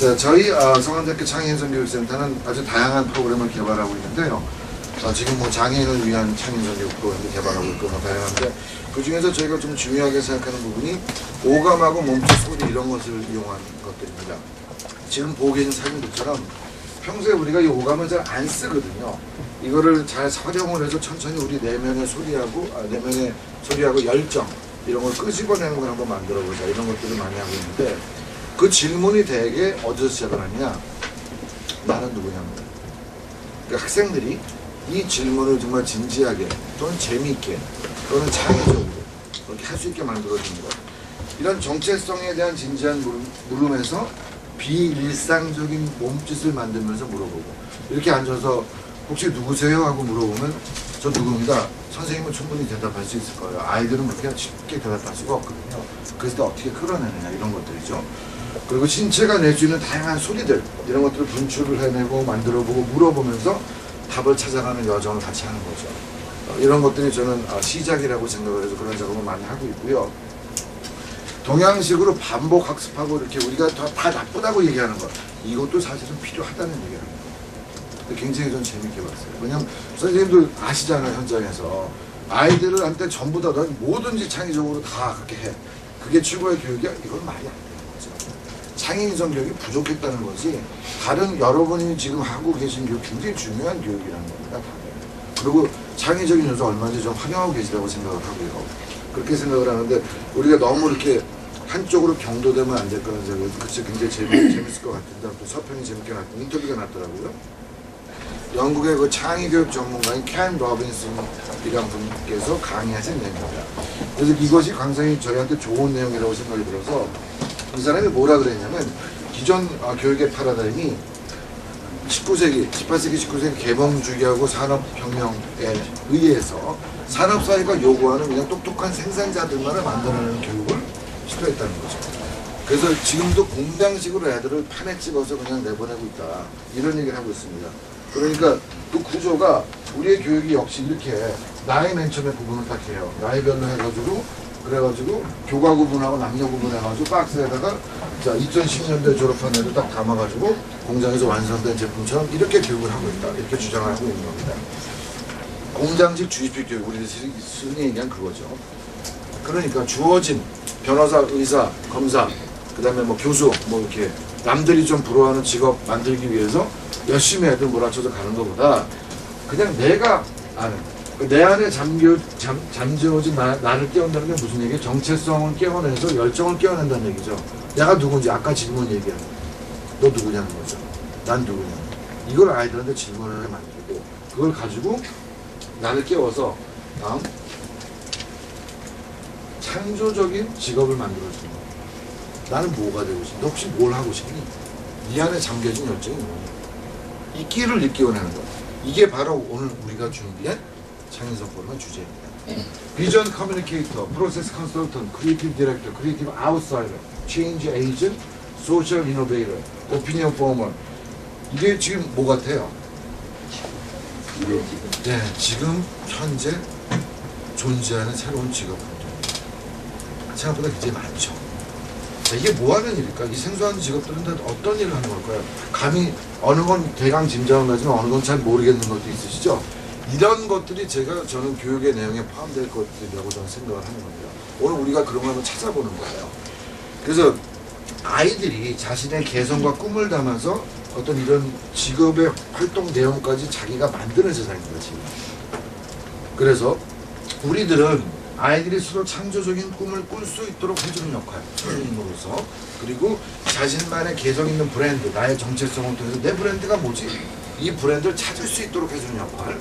자, 저희 성안대학교 창의행성교육센터는 아주 다양한 프로그램을 개발하고 있는데요. 지금 뭐 장애인을 위한 창의행성교육 프로그램도 개발하고 있고 다양한데, 그 중에서 저희가 좀 중요하게 생각하는 부분이 오감하고 몸짓, 소리 이런 것을 이용한 것들입니다. 지금 보고 계신 사진들처럼 평소에 우리가 이 오감을 잘 안 쓰거든요. 이거를 잘 활용을 해서 천천히 우리 내면의 소리하고 열정 이런 걸 끄집어내는 걸 한번 만들어보자, 이런 것들을 많이 하고 있는데, 그 질문이 대개 어디서 시작을 하냐, 나는 누구냐입니다. 그러니까 학생들이 이 질문을 정말 진지하게 또는 재미있게 또는 창의적으로 그렇게 할 수 있게 만들어주는 것, 이런 정체성에 대한 진지한 물음에서 비일상적인 몸짓을 만들면서 물어보고, 이렇게 앉아서 혹시 누구세요? 하고 물어보면 저 누구입니다. 선생님은 충분히 대답할 수 있을 거예요. 아이들은 그렇게 쉽게 대답할 수가 없거든요. 그래서 어떻게 끌어내느냐, 이런 것들이죠. 그리고 신체가 낼 수 있는 다양한 소리들, 이런 것들을 분출을 해내고 만들어보고 물어보면서 답을 찾아가는 여정을 같이 하는 거죠. 이런 것들이 저는 시작이라고 생각을 해서 그런 작업을 많이 하고 있고요. 동양식으로 반복 학습하고 이렇게 우리가 다 나쁘다고 얘기하는 것, 이것도 사실은 필요하다는 얘기를 합니다. 굉장히 좀 재밌게 봤어요. 왜냐면 선생님들 아시잖아요. 현장에서 아이들한테 전부 다 뭐든지 창의적으로 다 그렇게 해, 그게 최고의 교육이야? 이건 말이 안 되는 거죠. 창의성 교육이 부족했다는 것이, 다른 여러분이 지금 하고 계신 교육 굉장히 중요한 교육이라는 겁니다. 그리고 창의적인 요소 얼마든지 좀 활용하고 계시다고 생각을 하고요. 그렇게 생각을 하는데, 우리가 너무 이렇게 한쪽으로 경도되면 안 될 거라는 생각이, 그치, 굉장히 재밌을 것 같은데, 또 서평이 재밌게 인터뷰가 났더라고요. 영국의 그 창의교육 전문가인 켄 로빈슨이라는 분께서 강의하신 내용입니다. 그래서 이것이 굉장히 저희한테 좋은 내용이라고 생각이 들어서, 이 사람이 뭐라 그랬냐면, 기존 교육의 패러다임이 18세기 19세기 개봉주의하고 산업혁명에 의해서 산업사회가 요구하는 그냥 똑똑한 생산자들만을 만들어내는 교육을 시도했다는 거죠. 그래서 지금도 공장식으로 애들을 판에 찍어서 그냥 내보내고 있다, 이런 얘기를 하고 있습니다. 그러니까 그 구조가, 우리의 교육이 역시 이렇게 나이 맨 처음에 구분을 딱 해요. 나이별로 해가지고, 그래가지고 교과 구분하고 남녀 구분해가지고 박스에다가, 자, 2010년도에 졸업한 애들 딱 담아가지고 공장에서 완성된 제품처럼 이렇게 교육을 하고 있다, 이렇게 주장을 하고 있는 겁니다. 공장식 주입식 교육, 우리들이 흔히 얘기한 그거죠. 그러니까 주어진 변호사, 의사, 검사, 그 다음에 뭐 교수, 뭐 이렇게 남들이 좀 부러워하는 직업 만들기 위해서 열심히 애들 몰아쳐서 가는 것보다, 그냥 내가 아는, 내 안에 잠재워진 나를 깨운다는 게 무슨 얘기예요? 정체성을 깨워내서 열정을 깨워낸다는 얘기죠. 내가 누군지, 아까 질문 얘기하는, 너 누구냐는 거죠. 난 누구냐. 이걸 아이들한테 질문을 만들고, 그걸 가지고 나를 깨워서 다음 창조적인 직업을 만들어주는 거야. 나는 뭐가 되고 싶니? 너 혹시 뭘 하고 싶니? 네 안에 잠겨진 열정이 뭐냐. 이 끼를 일깨워내는 거야. 이게 바로 오늘 우리가 준비한 창의성 포럼의 주제입니다. 비전 커뮤니케이터, 프로세스 컨설턴트, 크리에이티브 디렉터, 크리에이티브 아웃사이더, 체인지 에이전트, 소셜 이노베이터, 오피니언 포머. 이게 지금 뭐 같아요? 네, 지금 현재 존재하는 새로운 직업들. 생각보다 굉장히 많죠. 자, 이게 뭐 하는 일일까? 이 생소한 직업들은 다 어떤 일을 하는 걸까요? 감히 어느 건 대강 짐작은 하지만 어느 건 잘 모르겠는 것도 있으시죠? 이런 것들이 저는 교육의 내용에 포함될 것들이라고 저는 생각을 하는 겁니다. 오늘 우리가 그런 걸 한번 찾아보는 거예요. 그래서 아이들이 자신의 개성과 꿈을 담아서 어떤 이런 직업의 활동 내용까지 자기가 만드는 세상인 거지. 그래서 우리들은 아이들이 서로 창조적인 꿈을 꿀 수 있도록 해주는 역할, 선생님으로서, 그리고 자신만의 개성 있는 브랜드, 나의 정체성을 통해서 내 브랜드가 뭐지? 이 브랜드를 찾을 수 있도록 해주는 역할,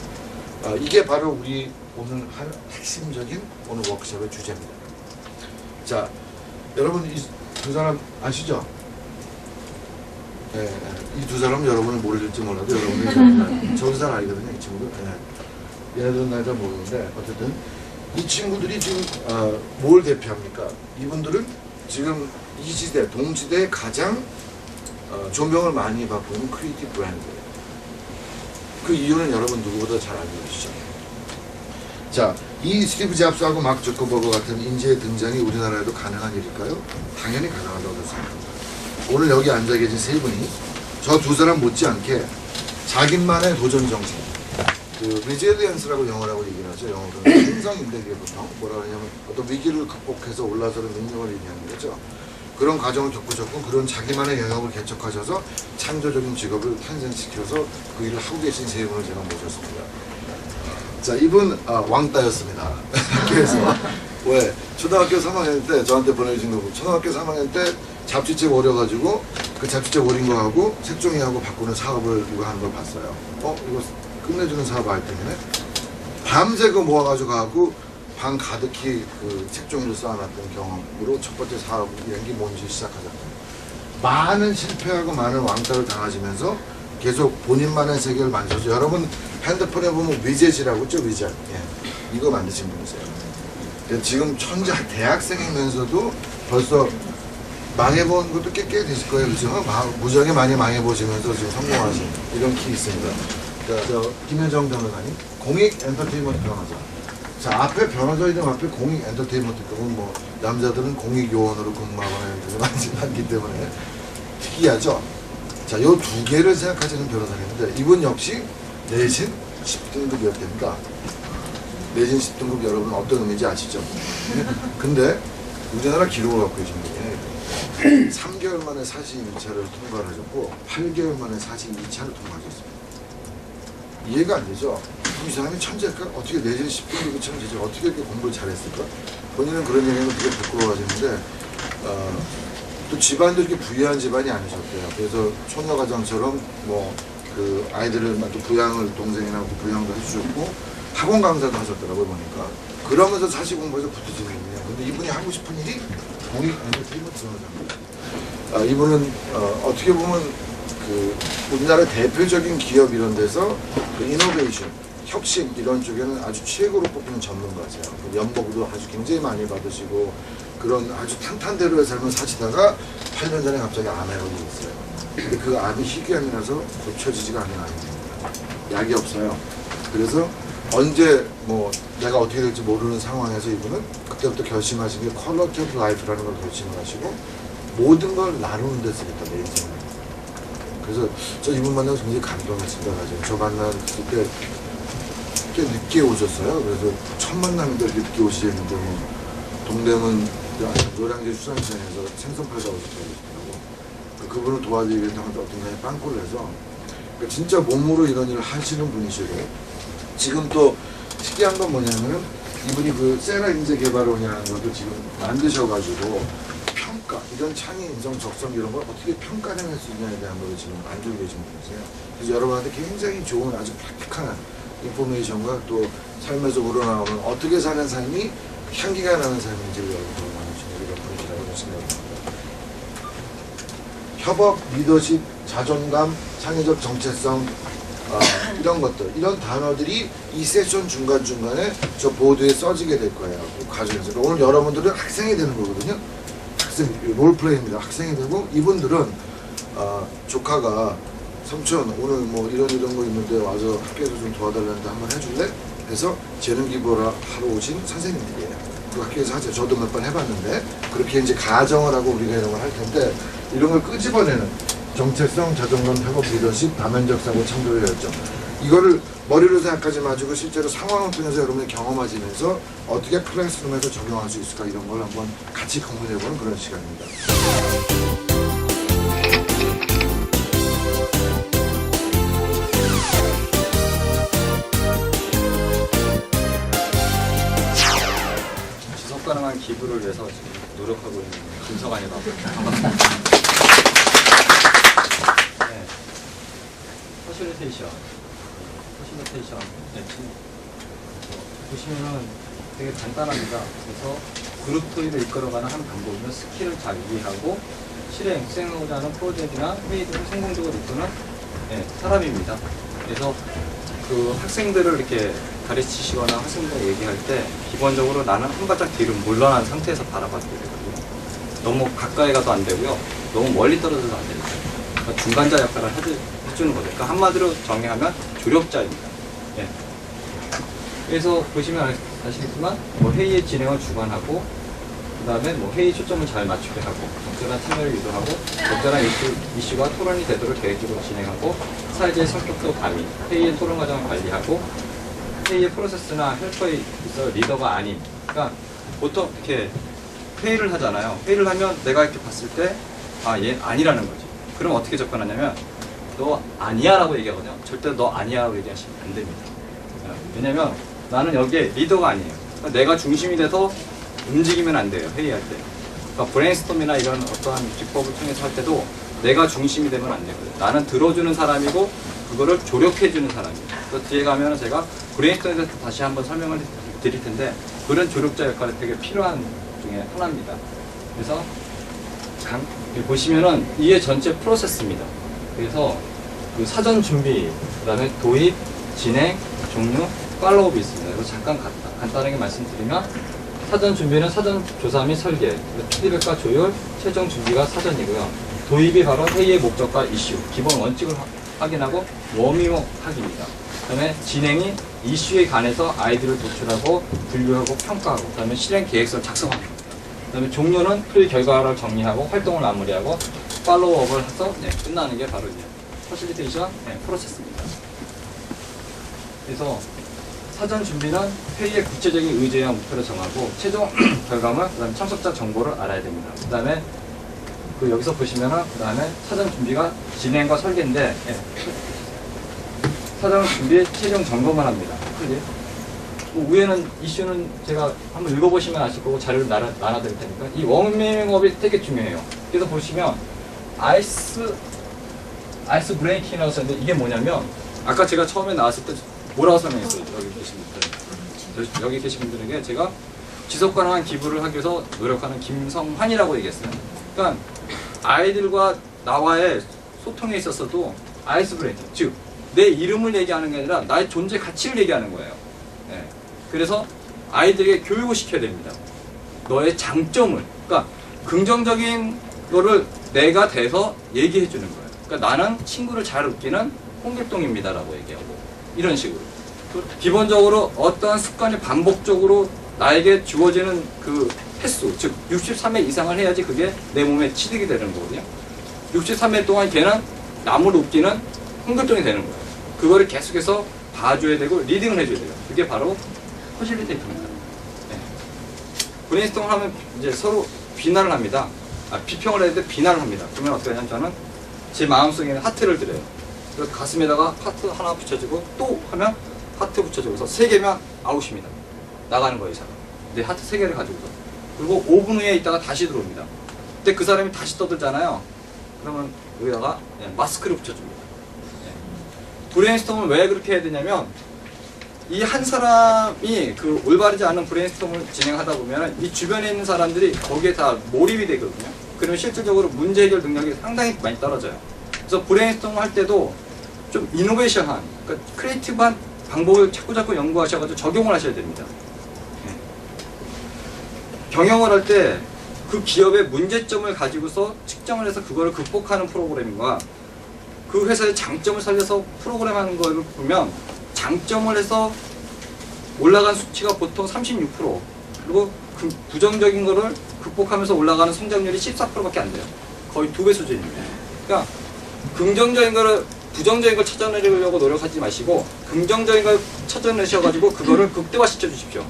이게 바로 우리 오늘 할 핵심적인 오늘 워크숍의 주제입니다. 자, 여러분 이 두 사람 아시죠? 네, 이 두 사람은 여러분은 모르실지 몰라도 여러분이 저도 잘 알거든요, 이 친구들. 네. 얘네들은 날 잘 모르는데, 어쨌든 이 친구들이 지금 뭘 대표합니까? 이분들은 지금 이 시대, 동시대에 가장 존경을 많이 받고 있는 크리에이티브 브랜드예요. 그 이유는 여러분 누구보다 잘 알고 계시죠? 자, 이 스티브 잡스하고 마크 주커버그 같은 인재의 등장이 우리나라에도 가능한 일일까요? 당연히 가능하다고 생각합니다. 오늘 여기 앉아 계신 세 분이 저 두 사람 못지않게 자기만의 도전 정신, 그 resilience라고 영어라고 얘기를 하죠. 영어로는 생성인데 그게 보통 뭐라 하냐면 어떤 위기를 극복해서 올라서는 능력을 의미하는 거죠. 그런 과정을 겪으셨고 그런 자기만의 영역을 개척하셔서 창조적인 직업을 탄생시켜서 그 일을 하고 계신 세 분을 제가 모셨습니다. 자, 이분 왕따였습니다. 학교에서 왜 초등학교 3학년 때 저한테 보내주신 거고 초등학교 3학년 때 잡지책 오려가지고 그 잡지책 오린 거 하고 색종이하고 바꾸는 사업을 이거 하는 걸 봤어요. 이거 끝내주는 사업 아이템이네. 밤새 그 모아가지고 가고 방 가득히 그 색종이를 쌓아놨던 경험으로 첫 번째 사업 연기 뭔지 시작하셨어요. 많은 실패하고 많은 왕따를 당하시면서 계속 본인만의 세계를 만들어서 여러분 핸드폰에 보면 위젯이라고 있죠. 위젯. 예. 이거 만드신 분이세요. 지금 천재 대학생이면서도 벌써 망해본 것도 꽤 되실 거예요. 그죠? 무지하게 많이 망해보시면서 지금 성공하신 이런 키 있습니다. 저 김현정 변호사님, 공익 엔터테인먼트 변호사. 자, 앞에 변호사 이름 앞에 공익 엔터테인먼트 그건 뭐 남자들은 공익 요원으로 근무하거나 많기 때문에 특이하죠. 자, 요 두 개를 생각하시는 변호사님인데 이분 역시 내신 10등급이었답니다. 내신 10등급 여러분 어떤 의미인지 아시죠? 근데 우리나라 기록을 갖고 계신 분이 3개월 만에 42차를 통과를 하셨고 8개월 만에 42차를 통과하셨습니다. 이해가 안 되죠? 이 사람이 천재일까? 어떻게 내신 10등급이 천재지? 어떻게 이렇게 공부를 잘했을까? 본인은 그런 얘기는 되게 부끄러워하시는데 또 집안도 이렇게 부유한 집안이 아니셨대요. 그래서 소녀가정처럼 뭐 그 아이들을 또 부양을 동생이나 부양도 해주셨고 학원 강사도 하셨더라고요 보니까. 그러면서 사시 공부해서 붙으시는 분이에요. 근데 이분이 하고 싶은 일이 공익 엔터테인먼트 변호사입니다. 이분은 어떻게 보면 그 우리나라 대표적인 기업 이런 데서 그 이노베이션, 혁신 이런 쪽에는 아주 최고로 뽑히는 전문가세요. 그 연봉도 아주 굉장히 많이 받으시고 그런 아주 탄탄대로의 삶을 사시다가 8년 전에 갑자기 암에 걸리셨어요. 근데 그 암이 희귀암이라서 고쳐지지가 않는 암입니다. 약이 없어요. 그래서 언제 뭐 내가 어떻게 될지 모르는 상황에서 이분은 그때부터 결심하신 게 퀄리티 오브 라이프라는 걸 결심을 하시고 모든 걸 나누는 데 쓰겠다 내 인생을. 그래서 저 이분 만나서 굉장히 감동했습니다. 저 만났을 때 꽤 늦게 오셨어요. 그래서 첫 만남인데 이렇게 늦게 오시는데 뭐 동대문 노량진 수산시장에서 생선 팔다 오셨더라고요. 그분을 도와드리기 위해서 어떤 분이 빵꾸를 해서 그러니까 진짜 몸으로 이런 일을 하시는 분이시고 지금 또 특이한 건 뭐냐면 이분이 그 세라 인재 개발원이라는 것도 지금 만드셔가지고 평가 이런 창의 인성 적성 이런 걸 어떻게 평가해낼 수 있냐에 대한 걸 지금 만들고 계신 분이세요. 그래서 여러분한테 굉장히 좋은 아주 프랙틱한 인포메이션과 또 삶에서 우러나오는 어떻게 사는 삶이 향기가 나는 삶인지를 여러분들 나누시는 이런 분이라고 생각합니다. 협업, 리더십, 자존감, 창의적 정체성 이런 것들, 이런 단어들이 이 세션 중간중간에 저 보드에 써지게 될 거예요. 과정에서. 오늘 여러분들은 학생이 되는 거거든요. 학생, 롤플레이입니다. 학생이 되고 이분들은 조카가 삼촌 오늘 뭐 이런 거 있는데 와서 학교에서 좀 도와달라는데 한번 해줄래? 해서 재능 기부를 하러 오신 선생님들이에요. 그 학교에서 하죠. 저도 몇 번 해봤는데 그렇게 이제 가정을 하고 우리가 이런 걸 할 텐데 이런 걸 끄집어내는 정체성, 자존감, 협업, 리더십, 다면적 사고, 창조의 열정 이거를 머리로 생각하지 마시고 실제로 상황을 통해서 여러분이 경험하시면서 어떻게 클래스룸에서 적용할 수 있을까 이런 걸 한번 같이 고민해보는 그런 시간입니다. 지속 가능한 기부를 위해서 지금 노력하고 있는 김성환이라고 반갑습니다. 네. 퍼실리테이션. 네, 보시면은 되게 간단합니다. 그래서 그룹 토의를 이끌어가는 한 방법이면 스킬을 잘 이해하고 수행하고자 하는 프로젝트나 회의 등을 성공적으로 이끄는 사람입니다. 그래서 그 학생들을 이렇게 가르치시거나 학생들 얘기할 때 기본적으로 나는 한 발짝 뒤로 물러난 상태에서 바라봐야 되거든요. 너무 가까이 가도 안 되고요. 너무 멀리 떨어져도 안 됩니다. 그러니까 중간자 역할을 해주는 거죠. 그러니까 한마디로 정의하면 조력자입니다. 예. 그래서 보시면 아시겠지만 뭐 회의의 진행을 주관하고 그 다음에 뭐 회의 초점을 잘 맞추게 하고, 적절한 참여를 유도하고, 적절한 이슈가 토론이 되도록 계획적으로 진행하고, 사회자의 성격도 가미, 회의의 토론 과정을 관리하고, 회의의 프로세스나 헬퍼에 있어 리더가 아닌, 그러니까 보통 이렇게 회의를 하잖아요. 회의를 하면 내가 이렇게 봤을 때, 아, 얘 아니라는 거지. 그럼 어떻게 접근하냐면, 너 아니야 라고 얘기하거든요. 절대 너 아니야 라고 얘기하시면 안 됩니다. 왜냐면 나는 여기에 리더가 아니에요. 그러니까 내가 중심이 돼서 움직이면 안 돼요. 회의할 때. 그러니까 브레인스톰이나 이런 어떠한 기법을 통해서 할 때도 내가 중심이 되면 안 되거든요. 나는 들어주는 사람이고 그거를 조력해주는 사람이에요. 그래서 뒤에 가면은 제가 브레인스톰에 대해서 다시 한번 설명을 드릴 텐데 그런 조력자 역할이 되게 필요한 중에 하나입니다. 그래서 보시면은 이게 전체 프로세스입니다. 그래서 그 사전 준비, 그 다음에 도입, 진행, 종료, 팔로우업이 있습니다. 이거 잠깐 간단하게 말씀드리면 사전 준비는 사전 조사 및 설계, 피드백과 조율, 최종 준비가 사전이고요. 도입이 바로 회의의 목적과 이슈, 기본 원칙을 확인하고 워밍업 하기입니다. 그 다음에 진행이 이슈에 관해서 아이디어를 도출하고 분류하고 평가하고 그 다음에 실행 계획서를 작성합니다. 그 다음에 종료는 회의 결과를 정리하고 활동을 마무리하고 팔로우업을 해서 끝나는 게 바로 이제 퍼실리테이션 프로세스입니다. 그래서 사전 준비는 회의의 구체적인 의제와 목표를 정하고 최종 결과물, 그다음에 참석자 정보를 알아야 됩니다. 그다음에 여기서 보시면은 그다음에 사전 준비가 진행과 설계인데 사전 준비 최종 점검을 합니다. 위에는 이슈는 제가 한번 읽어보시면 아실 거고 자료를 나눠드릴 테니까 이 워밍업이 되게 중요해요. 그래서 보시면 아이스 브레이킹이라고 썼는데 이게 뭐냐면 아까 제가 처음에 나왔을 때 뭐라고 설명했어요? 여기 계신 분들에게 제가 지속 가능한 기부를 하기 위해서 노력하는 김성환이라고 얘기했어요. 그러니까 아이들과 나와의 소통에 있어서도 아이스 브레이킹, 즉 내 이름을 얘기하는 게 아니라 나의 존재 가치를 얘기하는 거예요. 그래서 아이들에게 교육을 시켜야 됩니다. 너의 장점을, 그러니까 긍정적인 거를 내가 돼서 얘기해 주는 거예요. 그러니까 나는 친구를 잘 웃기는 홍길동입니다라고 얘기하고 이런 식으로. 기본적으로 어떠한 습관이 반복적으로 나에게 주어지는 그 횟수, 즉 63회 이상을 해야지 그게 내 몸에 취득이 되는 거거든요. 63회 동안 걔는 남을 웃기는 홍길동이 되는 거예요. 그거를 계속해서 봐줘야 되고 리딩을 해줘야 돼요. 그게 바로 퍼실리테이터입니다. 브레인스톰을 하면 이제 서로 비난을 합니다. 비평을 해야 돼 비난을 합니다. 그러면 어떻게 하냐면 저는 제 마음속에 하트를 드려요. 그래서 가슴에다가 하트 하나 붙여주고 또 하면 하트 붙여주고 그래서 3개면 아웃입니다. 나가는 거예요, 이 사람. 내 하트 3개를 가지고서. 그리고 5분 후에 있다가 다시 들어옵니다. 근데 그 사람이 다시 떠들잖아요. 그러면 여기다가 마스크를 붙여줍니다. 브레인스톰을 왜 그렇게 해야 되냐면 이 한 사람이 그 올바르지 않은 브레인스톰을 진행하다 보면 이 주변에 있는 사람들이 거기에 다 몰입이 되거든요. 그러면 실질적으로 문제 해결 능력이 상당히 많이 떨어져요. 그래서 브레인스톰 할 때도 좀 이노베이션한, 그러니까 크리에이티브한 방법을 자꾸 연구하셔가지고 적용을 하셔야 됩니다. 경영을 할 때 그 기업의 문제점을 가지고서 측정을 해서 그거를 극복하는 프로그램과 그 회사의 장점을 살려서 프로그램 하는 거를 보면 장점을 해서 올라간 수치가 보통 36% 그리고 그 부정적인 거를 극복하면서 올라가는 성장률이 14%밖에 안 돼요. 거의 2배 수준입니다. 그러니까 긍정적인 거를 부정적인 걸 찾아내려고 노력하지 마시고 긍정적인 걸 찾아내셔가지고 그거를 극대화시켜 주십시오.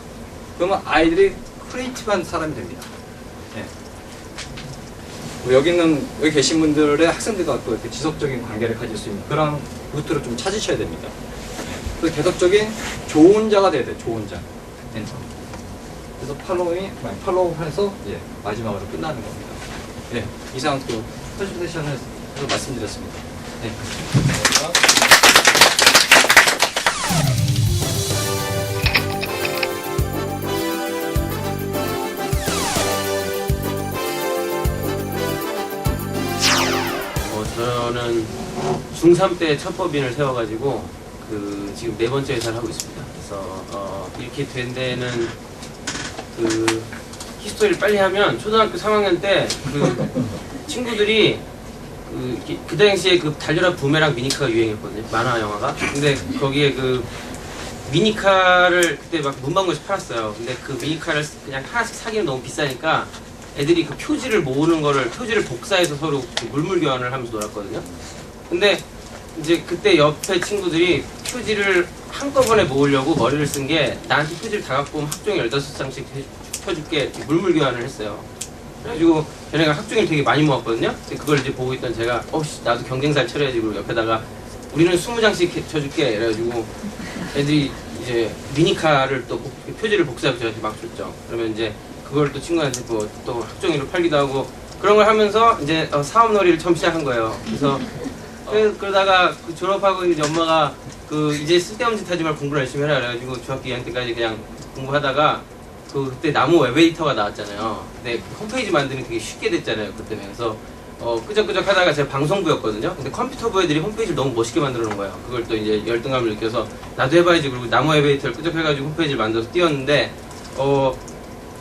그러면 아이들이 크리에이티브한 사람이 됩니다. 여기 계신 분들의 학생들과 또 이렇게 지속적인 관계를 가질 수 있는 그런 루트를 좀 찾으셔야 됩니다. 그래서 계속적인 좋은 자가 돼야 돼요. 좋은 자. 그래서 팔로우 해서 마지막으로 끝나는 겁니다. 이상 또 프레젠테이션을 말씀드렸습니다. 감사합니다. 저는 중3 때 첫 법인을 세워가지고 지금 4번째 회사를 하고 있습니다. 그래서 이렇게 된 데는 히스토리를 빨리 하면 초등학교 3학년 때 친구들이 그 당시에 달려라 부메랑 미니카가 유행했거든요. 만화 영화가. 근데 거기에 미니카를 그때 막 문방구에서 팔았어요. 근데 그 미니카를 그냥 하나씩 사기는 너무 비싸니까 애들이 그 표지를 모으는 거를 표지를 복사해서 서로 물물 교환을 하면서 놀았거든요. 근데 이제 그때 옆에 친구들이 표지를 한꺼번에 모으려고 머리를 쓴 게 나한테 표지를 다 갖고 오면 학종이 15장씩 펴줄게 물물 교환을 했어요. 그래가지고 걔네가 학종을 되게 많이 모았거든요. 근데 그걸 이제 보고 있던 제가 나도 경쟁사를 쳐야지. 그리고 옆에다가 우리는 20장씩 쳐줄게. 이래가지고 애들이 이제 미니카를 또 표지를 복사해서 저한테 막 줬죠. 그러면 이제 그걸 또 친구한테 또 학종이로 팔기도 하고 그런 걸 하면서 이제 사업놀이를 처음 시작한 거예요. 그래서 그러다가 졸업하고 이제 엄마가 이제 쓸데없는 짓 하지 말고 공부를 열심히 해라 그래가지고 중학교 2학년 때까지 그냥 공부하다가 그때 나무 웹 에디터가 나왔잖아요. 근데 홈페이지 만드는 게 되게 쉽게 됐잖아요. 그때. 그래서 끄적끄적 하다가 제가 방송부였거든요. 근데 컴퓨터부 애들이 홈페이지를 너무 멋있게 만들어 놓은 거예요. 그걸 또 이제 열등감을 느껴서 나도 해봐야지. 그리고 나무 웹 에디터를 끄적해가지고 홈페이지를 만들어서 띄웠는데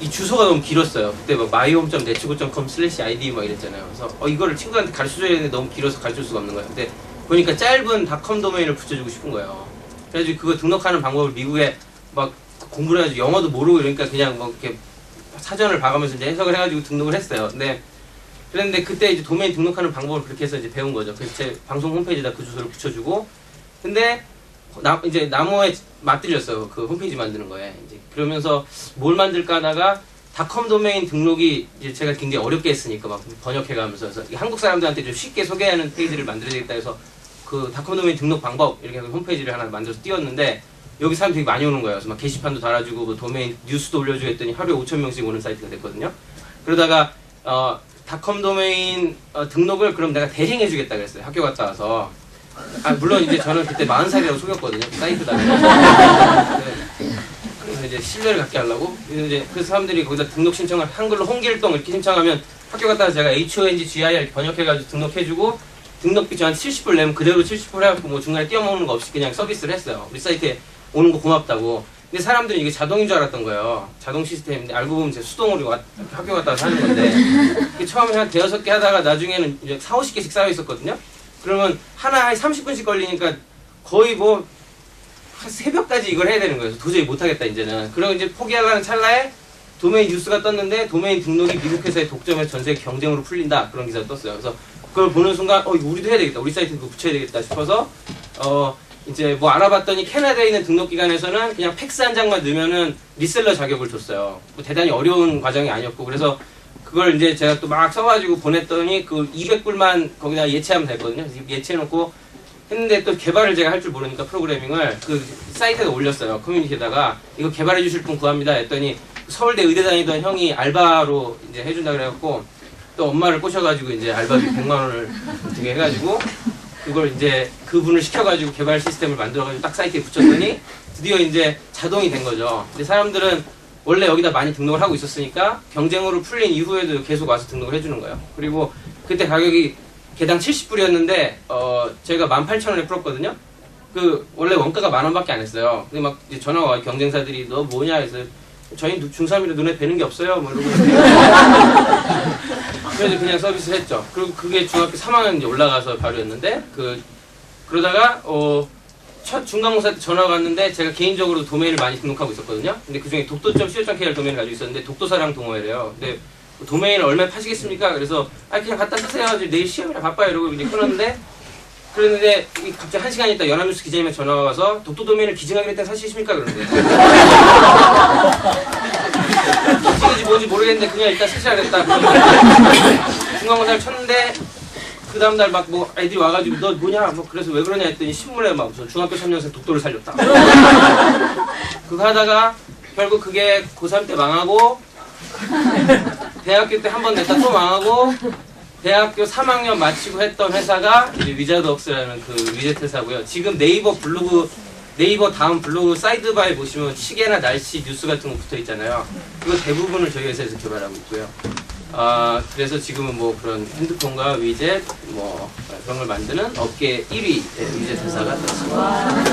이 주소가 너무 길었어요. 그때 막 myhome.netsugo.com/id 막 이랬잖아요. 그래서 이거를 친구한테 가르쳐줘야 되는데 너무 길어서 가르칠 수가 없는 거예요. 근데 보니까 짧은 .com 도메인을 붙여주고 싶은 거예요. 그래가지고 그거 등록하는 방법을 미국에 막 공부를 해가지고 영어도 모르고 이러니까 그냥 뭐 이렇게 사전을 봐가면서 이제 해석을 해가지고 등록을 했어요. 근데 그랬는데 그때 이제 도메인 등록하는 방법을 그렇게 해서 이제 배운 거죠. 그래서 제 방송 홈페이지에다 그 주소를 붙여주고 근데 이제 나무에 맞들렸어요. 그 홈페이지 만드는 거에. 이제 그러면서 뭘 만들까 하다가 .com 도메인 등록이 이제 제가 굉장히 어렵게 했으니까 막 번역해가면서 그래서 한국 사람들한테 좀 쉽게 소개하는 페이지를 만들어야 되겠다 해서 그 .com 도메인 등록 방법 이렇게 해서 홈페이지를 하나 만들어서 띄웠는데 여기 사람들이 되게 많이 오는 거예요. 그래서 막 게시판도 달아주고 뭐 도메인 뉴스도 올려주고 했더니 하루에 5,000명씩 오는 사이트가 됐거든요. 그러다가 .com 도메인 등록을 그럼 내가 대행해주겠다 그랬어요. 학교 갔다 와서. 물론 이제 저는 그때 40살이라고 속였거든요. 사이트다가. 그래서 이제 신뢰를 갖게 하려고. 그래서 사람들이 거기다 등록 신청을 한글로 홍길동 이렇게 신청하면 학교 갔다 와서 제가 HONGGIR 이렇게 번역해가지고 등록해주고 등록비 저한테 70불 내면 그대로 70불 해갖고 뭐 중간에 띄어먹는 거 없이 그냥 서비스를 했어요. 우리 사이트에 오는 거 고맙다고. 근데 사람들은 이게 자동인 줄 알았던 거예요. 자동 시스템인데 알고 보면 제가 수동으로 학교 갔다 와서 하는 건데 처음에 한 5-6개 하다가 나중에는 이제 40-50개씩 쌓여 있었거든요. 그러면 하나에 30분씩 걸리니까 거의 뭐 새벽까지 이걸 해야 되는 거예요. 도저히 못하겠다 이제는. 그리고 이제 포기하려는 찰나에 도메인 뉴스가 떴는데 도메인 등록이 미국 회사의 독점에서 전 세계 경쟁으로 풀린다 그런 기사가 떴어요. 그래서 그걸 보는 순간 이거 우리도 해야 되겠다. 우리 사이트에 그거 붙여야 되겠다 싶어서 이제 뭐 알아봤더니 캐나다에 있는 등록기관에서는 그냥 팩스 한 장만 넣으면은 리셀러 자격을 줬어요. 뭐 대단히 어려운 과정이 아니었고 그래서 그걸 이제 제가 또 막 써가지고 보냈더니 그 200불만 거기다 예체하면 됐거든요. 예체해놓고 했는데 또 개발을 제가 할 줄 모르니까 프로그래밍을 그 사이트에 올렸어요. 커뮤니티에다가 이거 개발해 주실 분 구합니다 했더니 서울대 의대 다니던 형이 알바로 이제 해준다 그래갖고 또 엄마를 꼬셔가지고 이제 알바비 100만원을 되게 해가지고 그걸 이제 그분을 시켜가지고 개발 시스템을 만들어가지고 딱 사이트에 붙였더니 드디어 이제 자동이 된 거죠. 근데 사람들은 원래 여기다 많이 등록을 하고 있었으니까 경쟁으로 풀린 이후에도 계속 와서 등록을 해주는 거예요. 그리고 그때 가격이 개당 70불이었는데 저희가 18,000원에 풀었거든요. 그 원래 원가가 10,000원밖에 안 했어요. 근데 막 이제 전화가 와요. 경쟁사들이 너 뭐냐 해서 저희 중3이라 눈에 뵈는 게 없어요. 뭐 이러고 그래서 그냥 서비스를 했죠. 그리고 그게 중학교 3학년 이제 올라가서 바로였는데 그러다가 첫 중간고사 때 전화가 왔는데 제가 개인적으로 도메인을 많이 등록하고 있었거든요. 근데 그중에 독도.co.kr 도메인을 가지고 있었는데 독도사랑 동호회래요. 근데 도메인을 얼마에 파시겠습니까? 그래서 그냥 갖다 쓰세요. 내일 시험이라 바빠요. 이러고 이제 끊었는데 그랬는데 갑자기 1시간 있다 연합뉴스 기자님의 전화가 와서 독도 도메인을 기증하기로 했다는 사실이십니까? 그러는 거예요. 기증인지 뭔지 모르겠는데 그냥 일단 사실하겠다. 중간고사를 쳤는데 그 다음날 막 뭐 애들이 와가지고 너 뭐냐 뭐 그래서 왜 그러냐 했더니 신문에 막 저 중학교 3년생 독도를 살렸다. 그거 하다가 결국 그게 고3 때 망하고 대학교 때 한 번 냈다 또 망하고 대학교 3학년 마치고 했던 회사가 이제 위자드웍스라는 그 위젯 회사고요. 지금 네이버 다음 블로그 사이드바에 보시면 시계나 날씨 뉴스 같은 거 붙어 있잖아요. 그거 대부분을 저희 회사에서 개발하고 있고요. 그래서 지금은 뭐 그런 핸드폰과 위젯 뭐 그런 걸 만드는 업계 1위 위젯 회사가 됐습니다.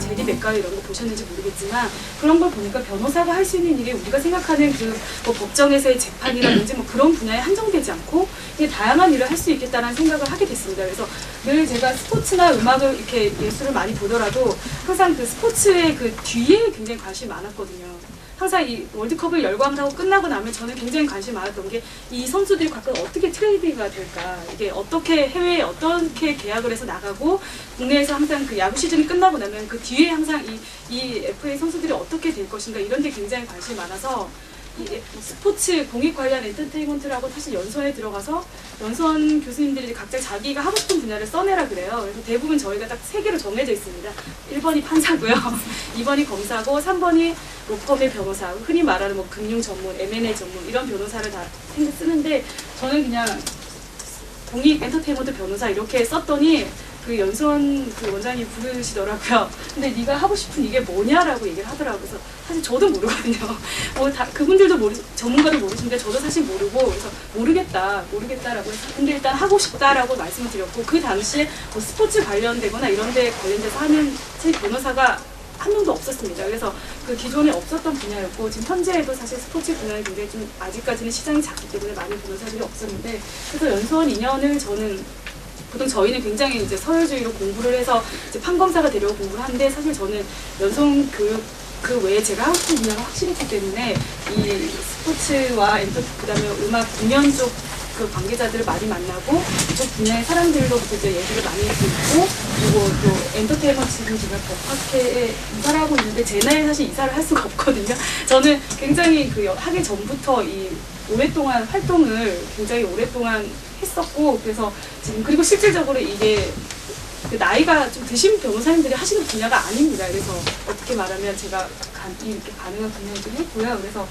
제리 맥가이 이런 거 보셨어요? 보셨는지 모르겠지만 그런 걸 보니까 변호사가 할 수 있는 일이 우리가 생각하는 그 뭐 법정에서의 재판이라든지 뭐 그런 분야에 한정되지 않고 되게 다양한 일을 할 수 있겠다는 생각을 하게 됐습니다. 그래서 늘 제가 스포츠나 음악을 이렇게 예술을 많이 보더라도 항상 그 스포츠의 그 뒤에 굉장히 관심이 많았거든요. 항상 이 월드컵을 열광하고 끝나고 나면 저는 굉장히 관심이 많았던 게 이 선수들이 각각 어떻게 트레이드가 될까, 이게 어떻게 해외에 어떻게 계약을 해서 나가고 국내에서 항상 그 야구 시즌이 끝나고 나면 그 뒤에 항상 이 FA 선수들이 어떻게 될 것인가 이런 데 굉장히 관심이 많아서 이 스포츠 공익 관련 엔터테인먼트라고 사실 연수원에 들어가서 연수원 교수님들이 각자 자기가 하고 싶은 분야를 써내라 그래요. 그래서 대부분 저희가 딱 3개로 정해져 있습니다. 1번이 판사고요. 2번이 검사고 3번이 로펌의 변호사, 흔히 말하는 뭐 금융 전문, M&A 전문 이런 변호사를 다 쓰는데 저는 그냥 공익 엔터테인먼트 변호사 이렇게 썼더니 그 연수원 그 원장이 부르시더라고요. 근데 네가 하고 싶은 이게 뭐냐라고 얘기를 하더라고요. 그래서 사실 저도 모르거든요. 뭐 다 그분들도 전문가도 모르시는데 저도 사실 모르고 그래서 모르겠다라고 해서 근데 일단 하고 싶다라고 말씀을 드렸고 그 당시에 뭐 스포츠 관련되거나 이런 데 관련돼서 하는 제 변호사가 한 명도 없었습니다. 그래서 그 기존에 없었던 분야였고 지금 현재에도 사실 스포츠 분야에 굉장히 좀 아직까지는 시장이 작기 때문에 많은 변호사들이 없었는데 그래서 연수원 2년을 저는 보통 저희는 굉장히 이제 서열주의로 공부를 해서 이제 판검사가 되려고 공부를 하는데 사실 저는 연수원 교육 그 외에 제가 하고 싶은 분야가 확실했기 때문에 이 스포츠와 그다음에 음악 공연 쪽 그 관계자들을 많이 만나고 그쪽 분야의 사람들로부터 이제 얘기를 많이 듣고 그리고 또 엔터테인먼트 지금 제가 법학회에 이사를 하고 있는데 제 나이에 사실 이사를 할 수가 없거든요. 저는 굉장히 그 하기 전부터 이 오랫동안 활동을 굉장히 오랫동안 했었고 그래서 지금 그리고 실질적으로 이게 그 나이가 좀 드신 변호사님들이 하시는 분야가 아닙니다. 그래서 어떻게 말하면 제가 이렇게 가능한 분야를 좀 했고요. 그래서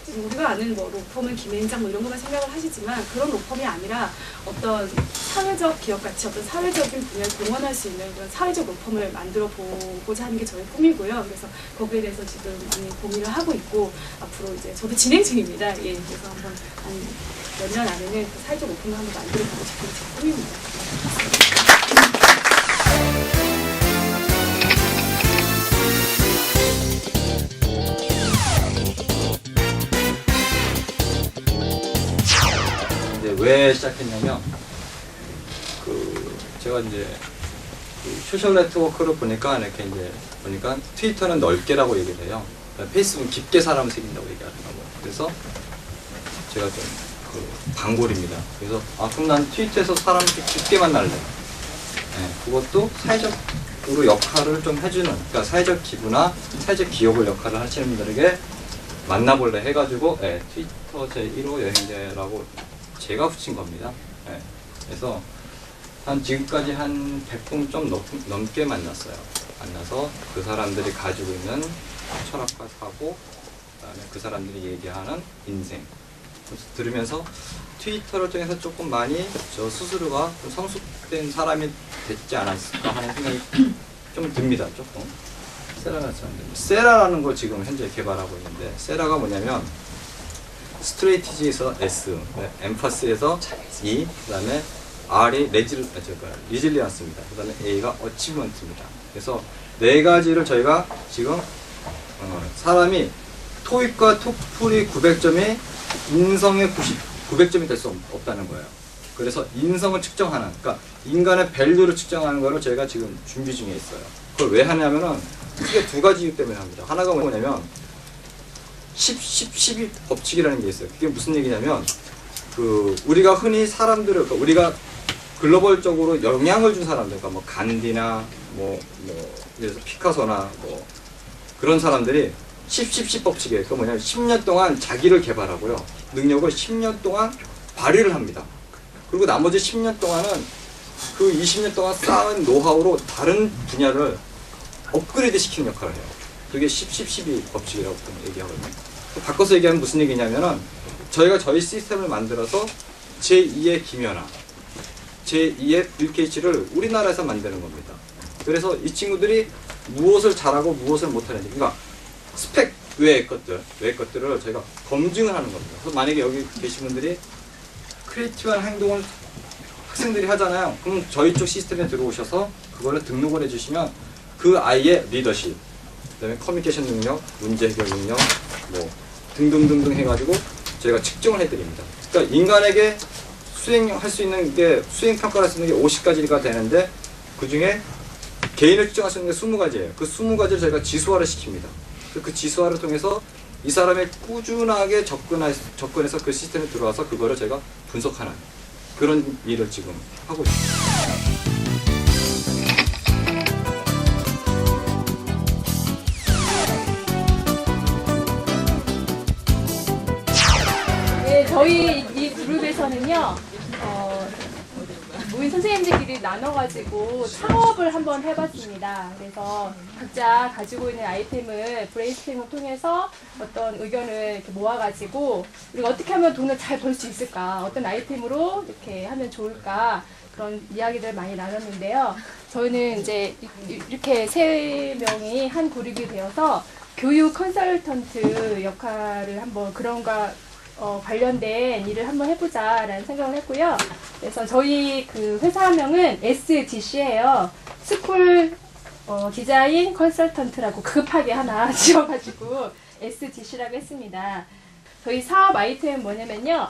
지금 우리가 아는 뭐 로펌은 김앤장 뭐 이런 것만 생각을 하시지만 그런 로펌이 아니라 어떤 사회적 기업 가치, 어떤 사회적인 분야를 공헌할 수 있는 그런 사회적 로펌을 만들어 보고자 하는 게 저의 꿈이고요. 그래서 거기에 대해서 지금 많이 고민을 하고 있고 앞으로 이제 저도 진행 중입니다. 예, 그래서 한번 몇 년 안에는 그 사회적 로펌을 한번 만들어 보고 싶은 게 제 꿈입니다. 왜 시작했냐면 제가 이제 그 소셜 네트워크를 보니까 이렇게 이제 보니까 트위터는 넓게라고 얘기를 해요. 페이스북은 깊게 사람을 새긴다고 얘기하더라고요. 그래서 제가 좀 단골입니다. 그래서 그럼 난 트위터에서 사람을 깊게 만날래. 네, 그것도 사회적으로 역할을 좀 해주는, 그러니까 사회적 기부나 사회적 기업을 역할을 하시는 분들에게 만나볼래 해가지고 트위터 제1호 여행자라고 제가 붙인 겁니다. 네. 그래서 지금까지 한 100분 좀 넘게 만났어요. 만나서 그 사람들이 가지고 있는 철학과 사고, 그다음에 그 사람들이 얘기하는 인생 들으면서 트위터를 통해서 조금 많이 저 스스로가 좀 성숙된 사람이 됐지 않았을까 하는 생각이 좀 듭니다. 조금. 세라라는 걸 지금 현재 개발하고 있는데 세라가 뭐냐면 스트레이티지에서 S, 엠파스에서 E, 그 다음에 R이 리질리언스입니다. 그 다음에 A가 어치먼트입니다. 그래서 4가지를 저희가 지금 사람이 토익과 토플이 900점이 인성의 900점이 될 수 없다는 거예요. 그래서 인성을 측정하는, 그러니까 인간의 밸류를 측정하는 거를 저희가 지금 준비 중에 있어요. 그걸 왜 하냐면은 크게 2가지 이유 때문에 합니다. 하나가 뭐냐면 12 법칙이라는 게 있어요. 그게 무슨 얘기냐면 우리가 흔히 사람들을, 그러니까 우리가 글로벌적으로 영향을 준 사람들, 그러니까 뭐 간디나 예를 들어서 피카소나 뭐 그런 사람들이 10 법칙이에요. 그 뭐냐면 10년 동안 자기를 개발하고요. 능력을 10년 동안 발휘를 합니다. 그리고 나머지 10년 동안은 그 20년 동안 쌓은 노하우로 다른 분야를 업그레이드 시키는 역할을 해요. 그게 12 법칙이라고 얘기하거든요. 바꿔서 얘기하면 무슨 얘기냐면은 저희가 저희 시스템을 만들어서 제2의 김연아, 제2의 빌 게이츠를 우리나라에서 만드는 겁니다. 그래서 이 친구들이 무엇을 잘하고 무엇을 못하는지, 그러니까 스펙 외의 것들을 저희가 검증을 하는 겁니다. 그래서 만약에 여기 계신 분들이 크리에이티브한 행동을 학생들이 하잖아요. 그럼 저희 쪽 시스템에 들어오셔서 그거를 등록을 해주시면 그 아이의 리더십, 그다음에 커뮤니케이션 능력, 문제 해결 능력, 뭐 등등등등 해가지고 저희가 측정을 해드립니다. 그러니까 인간에게 수행할 수 있는 게 수행 평가를 할 수 있는 게 50가지가 되는데 그 중에 개인을 측정할 수 있는 게 20가지예요. 그 20가지를 저희가 지수화를 시킵니다. 그 지수화를 통해서 이 사람의 꾸준하게 접근해서 그 시스템에 들어와서 그거를 저희가 분석하는 그런 일을 지금 하고 있습니다. 네, 저희 이 그룹에서는요, 모인 선생님들끼리 나눠가지고 창업을 한번 해봤습니다. 그래서 각자 가지고 있는 아이템을 브레인스토밍을 통해서 어떤 의견을 이렇게 모아가지고 우리가 어떻게 하면 돈을 잘 벌 수 있을까, 어떤 아이템으로 이렇게 하면 좋을까, 그런 이야기들 많이 나눴는데요. 저희는 이제 이렇게 3명이 한 그룹이 되어서 교육 컨설턴트 역할을 한번 그런가 관련된 일을 한번 해보자라는 생각을 했고요. 그래서 저희 그 회사명은 SDC예요. 스쿨 디자인 컨설턴트라고 급하게 하나 지어가지고 SDC라고 했습니다. 저희 사업 아이템은 뭐냐면요.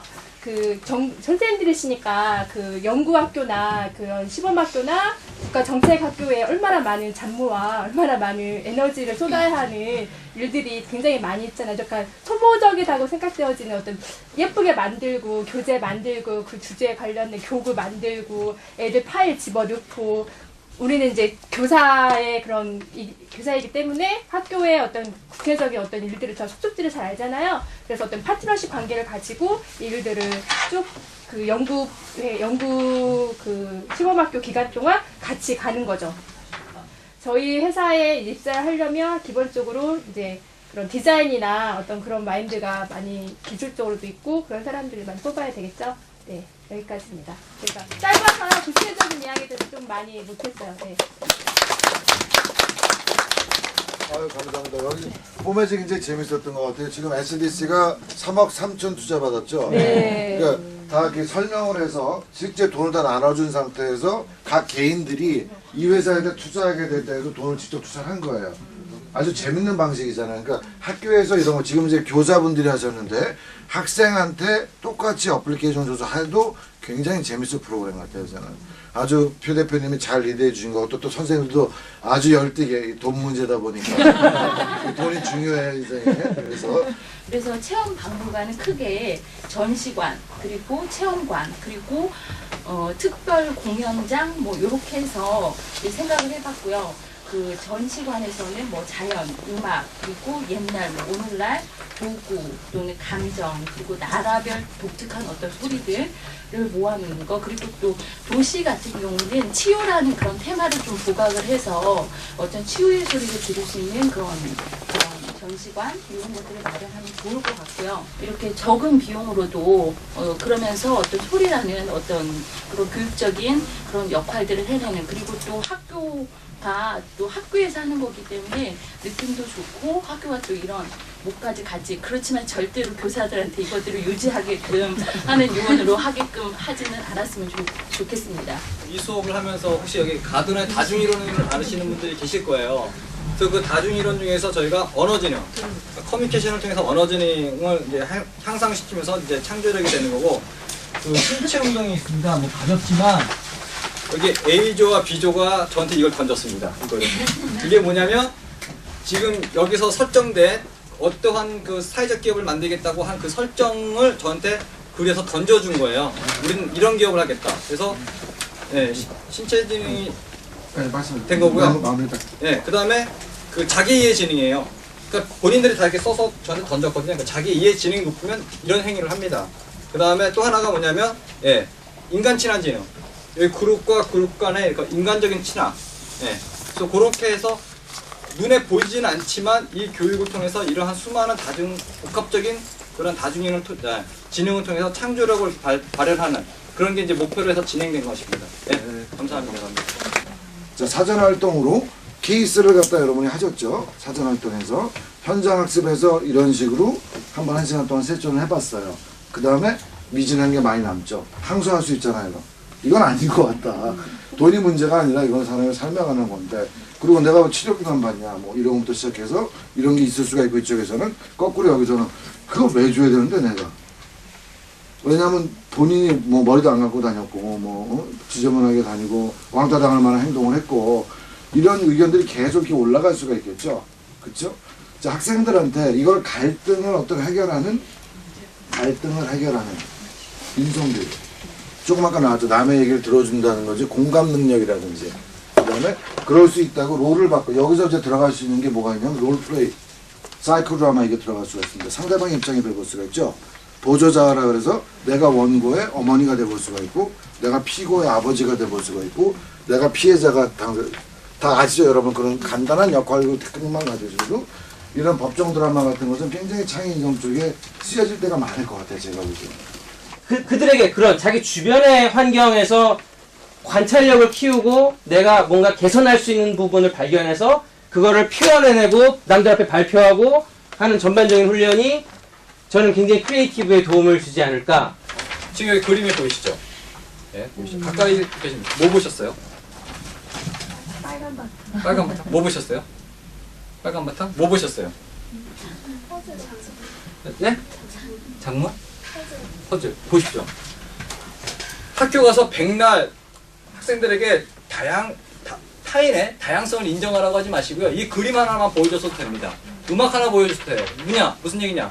선생님들이시니까 그 연구학교나 그런 시범학교나 국가정책학교에 얼마나 많은 잡무와 얼마나 많은 에너지를 쏟아야 하는 일들이 굉장히 많이 있잖아요. 그러니까 소모적이라고 생각되어지는 어떤 예쁘게 만들고 교재 만들고 그 주제에 관련된 교구 만들고 애들 파일 집어넣고 우리는 이제 교사의 교사이기 때문에 학교의 어떤 구체적인 어떤 일들을 저 숙적지를 잘 알잖아요. 그래서 어떤 파트너십 관계를 가지고 이 일들을 쭉 그 연구 그 시범학교 기간 동안 같이 가는 거죠. 저희 회사에 입사를 하려면 기본적으로 이제 그런 디자인이나 어떤 그런 마인드가 많이 기술적으로도 있고 그런 사람들을 많이 뽑아야 되겠죠. 네, 여기까지입니다. 제가 짧아서 구체적인 이야기들을 좀 많이 못했어요. 네. 아유, 감사합니다. 여기 봄에서 굉장히 재밌었던 것 같아요. 지금 SDC가 3억 3천 투자 받았죠. 네. 그러니까 다 이렇게 설명을 해서 실제 돈을 다 나눠준 상태에서 각 개인들이 이 회사에 투자하게 될 때에도 돈을 직접 투자를 한 거예요. 아주 재밌는 방식이잖아요. 그러니까 학교에서 이런 거 지금 이제 교사분들이 하셨는데 학생한테 똑같이 어플리케이션 줘서 해도 굉장히 재밌을 프로그램 같아요. 저는 아주 표 대표님이 잘 리드해 주신 것 같고 또 선생님들도 아주 열띠게 돈 문제다 보니까 돈이 중요해 이제. 그래서 체험 박물관은 크게 전시관 그리고 체험관 그리고 특별 공연장 뭐 이렇게 해서 생각을 해봤고요. 그 전시관에서는 뭐 자연, 음악, 그리고 옛날, 뭐 오늘날 도구 또는 감정, 그리고 나라별 독특한 어떤 소리들을 모아놓는 거, 그리고 또 도시 같은 경우는 치유라는 그런 테마를 좀 부각을 해서 어떤 치유의 소리를 들을 수 있는 그런 전시관 이런 것들을 마련하면 좋을 것 같고요. 이렇게 적은 비용으로도 그러면서 어떤 소리라는 어떤 그런 교육적인 그런 역할들을 해내는, 그리고 또 학교가 또 학교에서 하는 거기 때문에 느낌도 좋고 학교가 또 이런 목까지 같이, 그렇지만 절대로 교사들한테 이것들을 유지하게끔 하는 요원으로 하게끔 하지는 않았으면 좋겠습니다. 이 수업을 하면서 혹시 여기 가든의 다중이론을 아시는 분들이 계실 거예요. 그래서 그 다중이론 중에서 저희가 언어지능, 커뮤니케이션을 통해서 언어지능을 이제 향상시키면서 이제 창조력이 되는 거고, 그 신체 운동이 있습니다. 뭐 가볍지만 여기 A조와 B조가 저한테 이걸 던졌습니다. 이게 뭐냐면 지금 여기서 설정된 어떠한 그 사회적 기업을 만들겠다고 한 그 설정을 저한테 그려서 던져준 거예요. 우리는 이런 기업을 하겠다. 그래서 네, 신체 지능이 된 거고요. 네, 그 다음에 그 자기 이해 지능이에요. 그러니까 본인들이 다 이렇게 써서 저한테 던졌거든요. 그러니까 자기 이해 지능이 높으면 이런 행위를 합니다. 그 다음에 또 하나가 뭐냐면, 예, 인간 친화 지능. 여기 그룹과 그룹 간의 그러니까 인간적인 친화. 예, 그래서 그렇게 해서 눈에 보이지는 않지만 이 교육을 통해서 이러한 수많은 복합적인 그런 다중이론 지능을 통해서 창조력을 발현하는 그런 게 이제 목표로 해서 진행된 것입니다. 네, 감사합니다. 자, 사전 활동으로 케이스를 갖다 여러분이 하셨죠. 사전 활동에서 현장 학습에서 이런 식으로 한번 1시간 동안 세션을 해봤어요. 그 다음에 미진한 게 많이 남죠. 항소할 수 있잖아요. 이건 아닌 것 같다. 돈이 문제가 아니라 이건 사람을 설명하는 건데 그리고 내가 치료기만 받냐 뭐 이런 것부터 시작해서 이런 게 있을 수가 있고 이쪽에서는 거꾸로 여기서는 그거 왜 줘야 되는데 내가 왜냐하면 본인이 뭐 머리도 안 감고 다녔고 뭐 지저분하게 다니고 왕따 당할 만한 행동을 했고 이런 의견들이 계속 이렇게 올라갈 수가 있겠죠. 그렇죠? 자, 학생들한테 이걸 갈등을 어떻게 해결하는 인성교육. 조금 아까 나왔죠. 남의 얘기를 들어준다는 거지 공감 능력이라든지 그다음에 그럴 수 있다고 롤을 바꿔 여기서 이제 들어갈 수 있는 게 뭐가 있냐면 롤플레이 사이코 드라마 이게 들어갈 수가 있습니다. 상대방의 입장이 돼볼 수가 있죠. 보조자라 그래서 내가 원고의 어머니가 돼볼 수가 있고 내가 피고의 아버지가 돼볼 수가 있고 내가 피해자가 다 아시죠 여러분. 그런 간단한 역할과 특징만 가지고도 이런 법정 드라마 같은 것은 굉장히 창의 인성 쪽에 쓰여질 때가 많을 것 같아요. 제가 보기에는. 그들에게 그런 자기 주변의 환경에서 관찰력을 키우고 내가 뭔가 개선할 수 있는 부분을 발견해서 그거를 표현해내고 남들 앞에 발표하고 하는 전반적인 훈련이 저는 굉장히 크리에이티브에 도움을 주지 않을까. 지금 여기 그림에 보이시죠? 예, 보이시죠? 가까이 계신 뭐 보셨어요? 빨간 바탕. 뭐 보셨어요? 빨간 바탕? 뭐 보셨어요? 네? 장문? 퍼즐. 보십시오. 학교 가서 백날 학생들에게 타인의 다양성을 인정하라고 하지 마시고요. 이 그림 하나만 보여줘도 됩니다. 음악 하나 보여줘도 돼요. 무슨 얘기냐?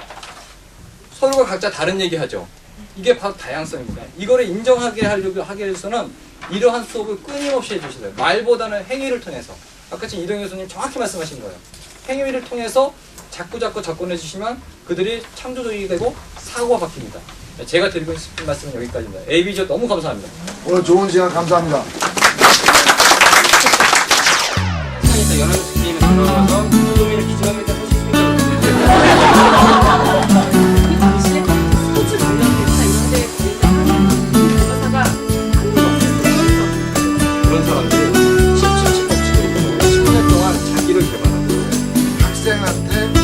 서로가 각자 다른 얘기하죠. 이게 바로 다양성입니다. 이거를 인정하게 하려고 하기 위해서는 이러한 수업을 끊임없이 해주셔야 돼요. 말보다는 행위를 통해서. 아까 지금 이동현 교수님 정확히 말씀하신 거예요. 행위를 통해서 자꾸 접근해 주시면 그들이 창조적이 되고 사고가 바뀝니다. 제가 드리고 싶은 말씀은 여기까지입니다. ABJ 너무 감사합니다. 오늘 좋은 시간 감사합니다. 세상에서 연합뉴스 게임에 들어가서 도민을 기증합니다. 보시겠습니까? 이 당시에 스포츠 관련돼서 이런 데 하는 변호사가 한국 없었어요. 그런 사람들이 17칠 법칙에 있고 10년 동안 자기를 개발하고 학생한테